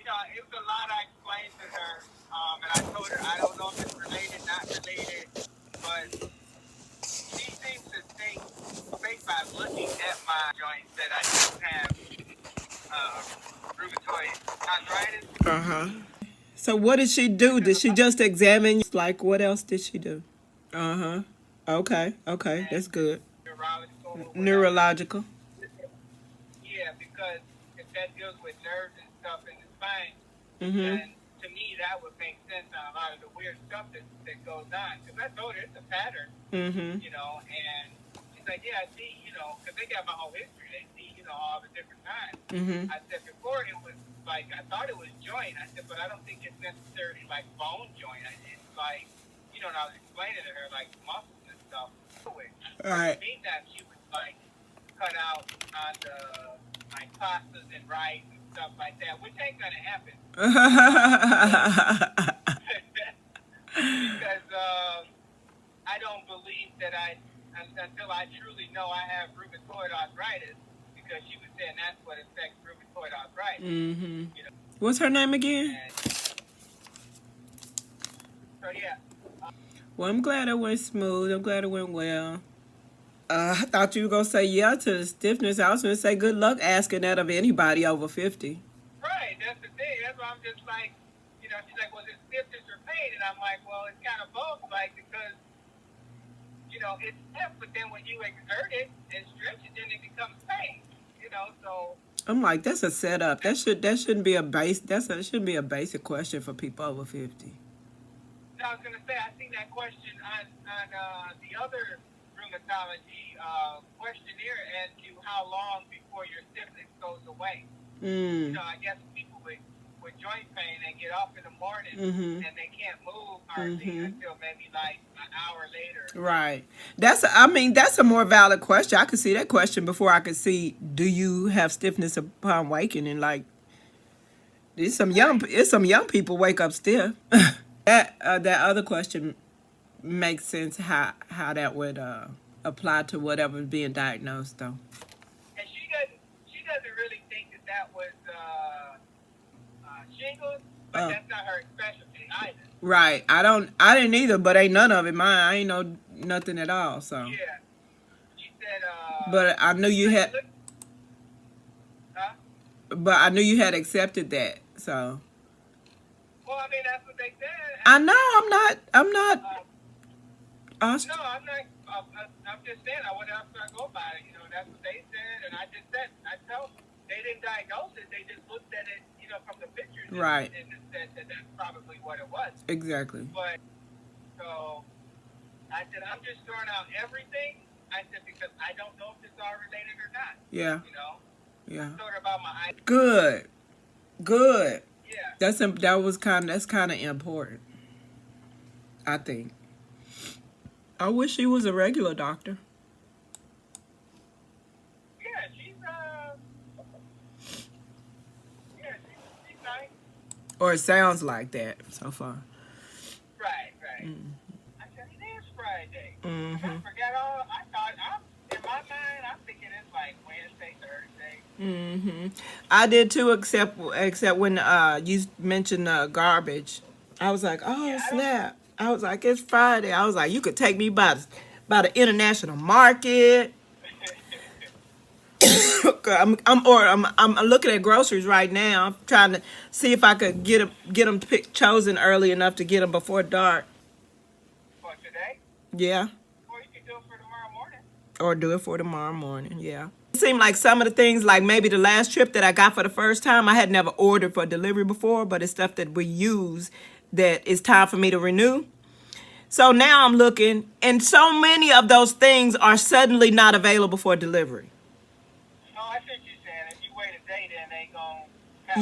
it was a lot I explained to her, and I told her I don't know if it's related, not related, but she seems to think, based by looking at my joints, that I do have rheumatoid arthritis. So what did she do? Did she just examine you? Like, what else did she do? Okay, that's good. Neurological. Yeah, because if that deals with nerves and stuff in the spine, then to me that would make sense on a lot of the weird stuff that goes on. Because I told her it's a pattern, and she's like, yeah, I see, because they got my whole history. They see, all the different times. I said, before it was like, I thought it was joint. I said, but I don't think it's necessarily like bone joint. It's like, and I was explaining to her like muscles and stuff. All right. Meantime, she was like cut out on the like pastas and rice and stuff like that, which ain't gonna happen. Because I don't believe that until I truly know I have rheumatoid arthritis, because she was saying that's what affects rheumatoid arthritis. What's her name again? So yeah. Well, I'm glad it went smooth. I'm glad it went well. I thought you were going to say yeah to the stiffness. I was going to say good luck asking that of anybody over 50. Right, that's the thing. That's why I'm just like, she's like, was it stiffness or pain? And I'm like, well, it's kind of both, like, because, it's stiff, but then when you exert it and stretch it, then it becomes pain, so. I'm like, that's a setup. That shouldn't be it shouldn't be a basic question for people over 50. I was going to say, I seen that question on the other rheumatology questionnaire asks you how long before your stiffness goes away. I guess people with joint pain, they get up in the morning and they can't move hardly until maybe like an hour later. Right. That's a more valid question. I could see that question before I could see, do you have stiffness upon waking? And like, it's some young people wake up stiff. That other question makes sense how that would apply to whatever's being diagnosed though. And she doesn't really think that was shingles, but that's not her specialty either. Right. I didn't either, but ain't none of it mine. I ain't know nothing at all. So. Yeah. She said. But I knew you had. But I knew you had accepted that. So. Well, I mean, that's what they said. I know. I'm not. No, I'm not. I'm just saying. What else do I go by? That's what they said, and I just said. I told them they didn't diagnose it. They just looked at it, from the pictures, right, and said that that's probably what it was. Exactly. But so I said, I'm just throwing out everything. I said because I don't know if it's all related or not. Yeah. Yeah. I told her about my eyes. Good. Yeah. That's kind of important, I think. I wish she was a regular doctor. Yeah, she's nice. Or it sounds like that so far. Right. I said it is Friday. I forgot all. I thought in my mind I'm thinking it's like Wednesday, Thursday. I did too, except when you mentioned garbage. I was like, oh snap! I was like, it's Friday. I was like, you could take me by the international market. I'm looking at groceries right now. I'm trying to see if I could get them chosen early enough to get them before dark. For today? Yeah. Or you can do it for tomorrow morning. Or do it for tomorrow morning. Yeah. It seemed like some of the things, like maybe the last trip that I got for the first time, I had never ordered for delivery before, but it's stuff that we use that it's time for me to renew. So now I'm looking, and so many of those things are suddenly not available for delivery. Oh, I think you're saying if you wait a day, then they gon'.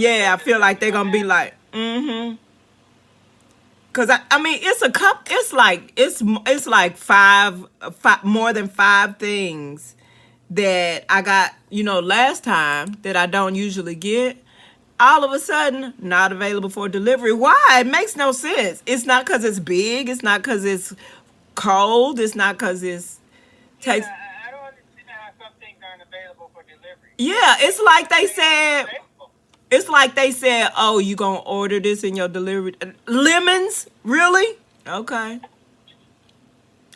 Yeah, I feel like they're gonna be like, Cause I mean, it's a cup. It's like five more than 5 things that I got, last time that I don't usually get. All of a sudden, not available for delivery. Why? It makes no sense. It's not because it's big. It's not because it's cold. It's not because it's takes. Yeah, I don't understand how some things aren't available for delivery. Yeah, it's like they said. It's like they said, oh, you gonna order this in your delivery. Lemons? Really? Okay.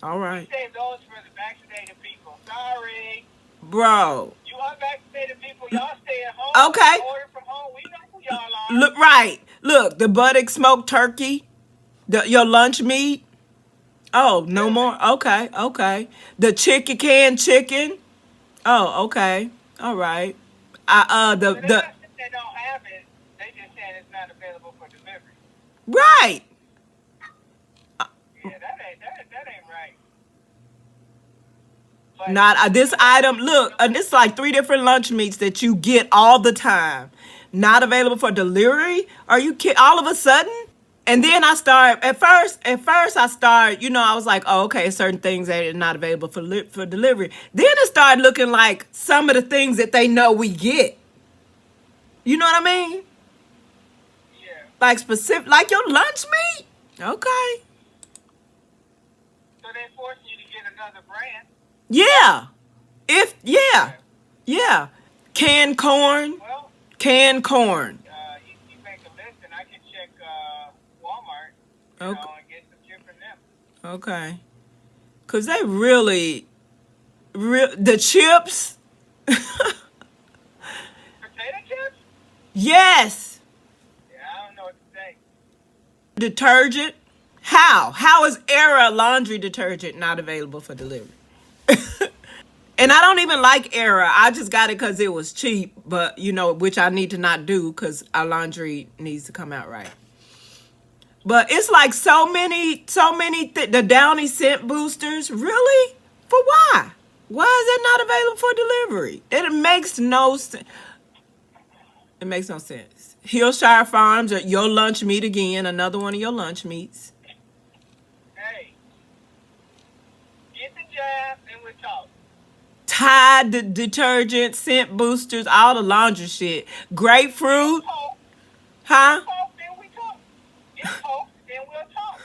All right. Save those for the vaccinated people. Sorry. Bro. You unvaccinated people, y'all stay at home. Okay. Order from home. We know who y'all are. Look, right. Look, the buttock smoked turkey, your lunch meat. Oh, no more. Okay, okay. The canned chicken. Oh, okay. All right. So they're not saying they don't have it. They just saying it's not available for delivery. Right. Yeah, that ain't right. But Not this item. Look, it's like 3 different lunch meats that you get all the time. Not available for delivery? Are you kidding? All of a sudden? And then I start at first I start, I was like, oh, okay, certain things that are not available for delivery. Then it started looking like some of the things that they know we get. You know what I mean? yeah. Like specific, like your lunch meat. Okay. So they forcing you to get another brand. Yeah. Yeah. Canned corn. Well, Canned corn. you make a list and I can check Walmart, Okay. and get some shit from them. Okay. Cause they really, the chips. Potato chips? Yes. Yeah, I don't know what to say. Detergent. How is Era laundry detergent not available for delivery? And I don't even like Era. I just got it because it was cheap, but which I need to not do because our laundry needs to come out right. But it's like so many, the Downy scent boosters. Really? For why? Why is it not available for delivery? It makes no sense. It makes no sense. Hillshire Farms, your lunch meat again, another one of your lunch meats. Hey, get the jab and we'll talk. Tide detergent, scent boosters, all the laundry shit. Grapefruit. Talk, Huh? then we talk. Get talk, then we'll talk.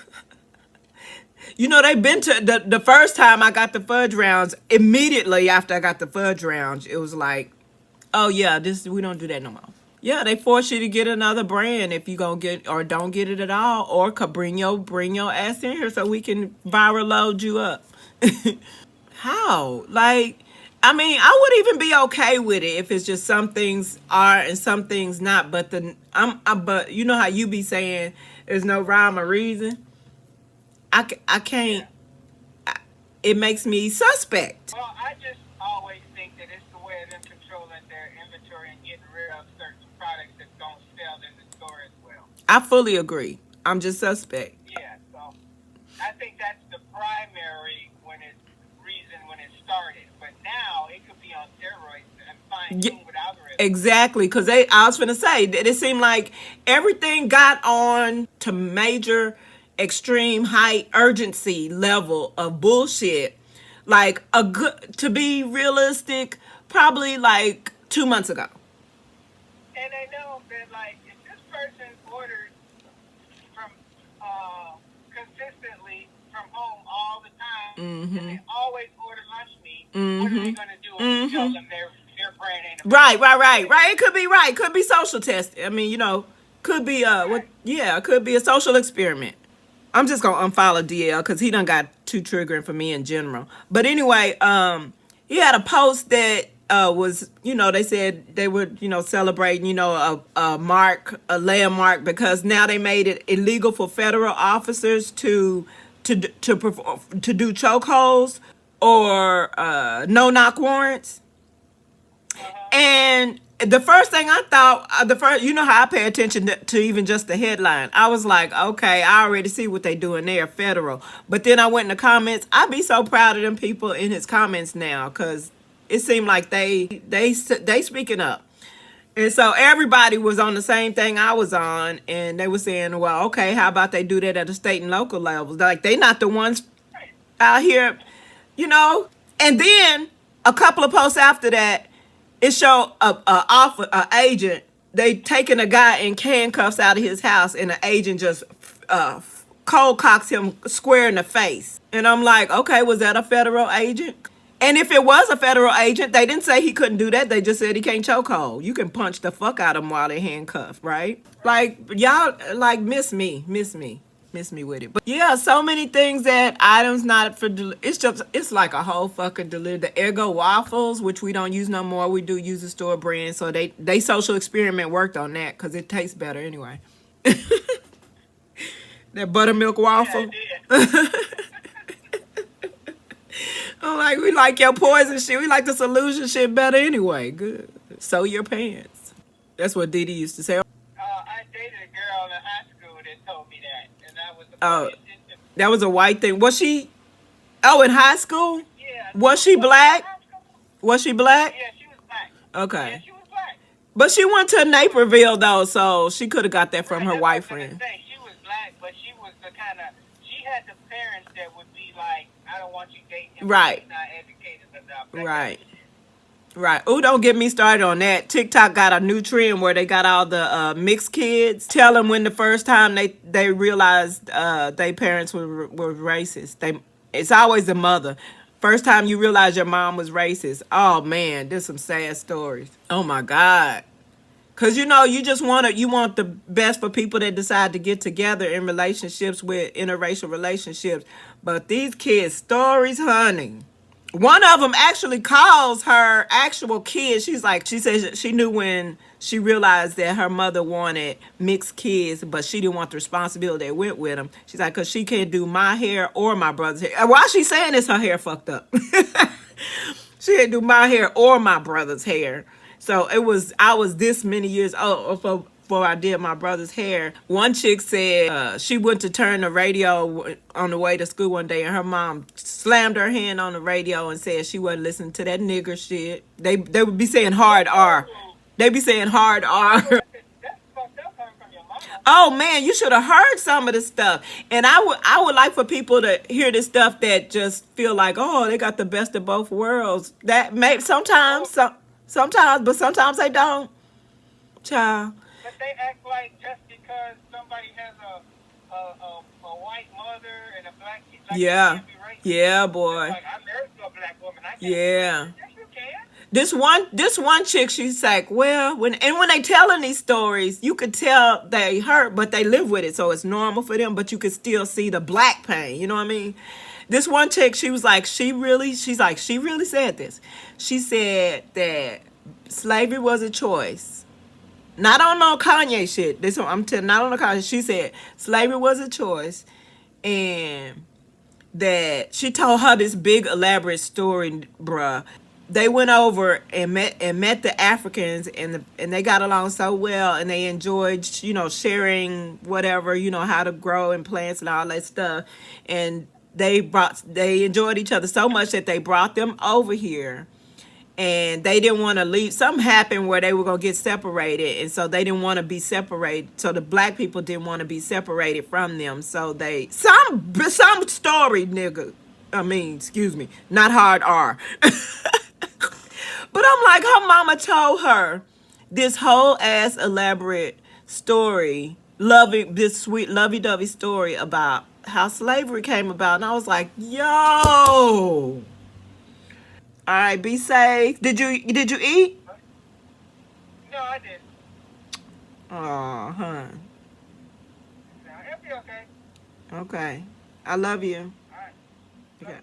They've been to the first time I got the fudge rounds, immediately after I got the fudge rounds, it was like, oh yeah, we don't do that no more. Yeah, they force you to get another brand if you gonna get or don't get it at all, or could bring your ass in here so we can viral load you up. How? Like, I mean, I would even be okay with it if it's just some things are and some things not. But but you know how you be saying there's no rhyme or reason. I can't. It makes me suspect. Well, I just always think that it's the way of them controlling their inventory and getting rid of certain products that don't sell in the store as well. I fully agree. I'm just suspect. Yeah, so I think that's the primary reason when it started. But now it could be on steroids and fine-tuned with algorithms. Exactly, because I was finna say that it seemed like everything got on to major, extreme, high urgency level of bullshit. Like to be realistic, probably like 2 months ago. And they know that, like, if this person orders from consistently from home all the time, and they always order lunch meat, what are they gonna do if you tell them their brand ain't Right. It could be right. Could be social testing. I mean, could be it could be a social experiment. I'm just gonna unfollow DL because he done got too triggering for me in general. But anyway, he had a post that was, they said they were, celebrating, a landmark because now they made it illegal for federal officers to do chokeholds or no knock warrants. And the first thing I thought, how I pay attention to even just the headline. I was like, okay, I already see what they doing there, federal. But then I went in the comments. I'd be so proud of them people in his comments now because it seemed like they speaking up. And so everybody was on the same thing I was on, and they were saying, well, okay, how about they do that at the state and local levels? Like, they not the ones out here, And then a couple of posts after that, it showed a agent. They taking a guy in handcuffs out of his house, and the agent just cold cocks him square in the face. And I'm like, okay, was that a federal agent? And if it was a federal agent, they didn't say he couldn't do that. They just said he can't chokehold. You can punch the fuck out of them while they're handcuffed, right? Like, y'all, like, miss me with it. But yeah, so many things that items not for, it's like a whole fucking delivery. The Eggo waffles, which we don't use no more. We do use the store brand. So they social experiment worked on that because it tastes better anyway. That buttermilk waffle. Yeah, I'm like, we like your poison shit. We like the solution shit better anyway. Good. Sew your pants. That's what Dee Dee used to say. I dated a girl in high school that told me that, and that was the Oh, funniest shit. that was a white thing. Was she? Oh, in high school? Yeah. Was she black? High school? Was she black? Yeah, she was black. Okay. Yeah, she was black. But she went to Naperville though, so she could have got that from her That's white what I was gonna friend. say. She was black, but she was the kind of, she had the parents that would be like, I don't want you dating him. Right. He's not educated enough. That Right. kind of shit. Right. Oh, don't get me started on that. TikTok got a new trend where they got all the mixed kids. Tell them when the first time they realized their parents were racist. It's always the mother. First time you realize your mom was racist. Oh man, there's some sad stories. Oh my God. Cause you just you want the best for people that decide to get together in relationships with interracial relationships. But these kids' stories, honey. One of them actually calls her actual kid. She says she knew when she realized that her mother wanted mixed kids, but she didn't want the responsibility that went with them. She's like, cause she can't do my hair or my brother's hair. Why she saying this? Her hair fucked up. She didn't do my hair or my brother's hair. So I was this many years old before I did my brother's hair. One chick said she went to turn the radio on the way to school one day, and her mom slammed her hand on the radio and said she wasn't listening to that nigger shit. They would be saying hard R. They be saying hard R. That's fucked up coming from your mama. Oh man, you should have heard some of the stuff. And I would like for people to hear this stuff that just feel like, oh, they got the best of both worlds. That may sometimes, but sometimes they don't. Child. But they act like just because somebody has a white mother and a black kid, like Yeah. they can't be racist. Yeah, boy. Like, I'm married to a black woman. I can't Yeah. be racist. Yes, you can. This one chick, she's like, well, when they telling these stories, you could tell they hurt, but they live with it, so it's normal for them. But you could still see the black pain. You know what I mean? This one chick, she was like, she really said this. She said that slavery was a choice. Not on no Kanye shit. Not on no Kanye. She said slavery was a choice, and that she told her this big elaborate story, bruh. They went over and met the Africans, and they got along so well, and they enjoyed sharing whatever, how to grow and plants and all that stuff. And they enjoyed each other so much that they brought them over here, and they didn't want to leave. Something happened where they were gonna get separated, and so they didn't want to be separated. So the black people didn't want to be separated from them. So they some story, nigga. I mean, excuse me, not hard R. But I'm like, her mama told her this whole ass elaborate story, this sweet lovey-dovey story about how slavery came about, and I was like, yo. All right, be safe. Did you eat? No, I didn't. Oh, huh. No, it'll be okay. Okay. I love you. All right. Okay.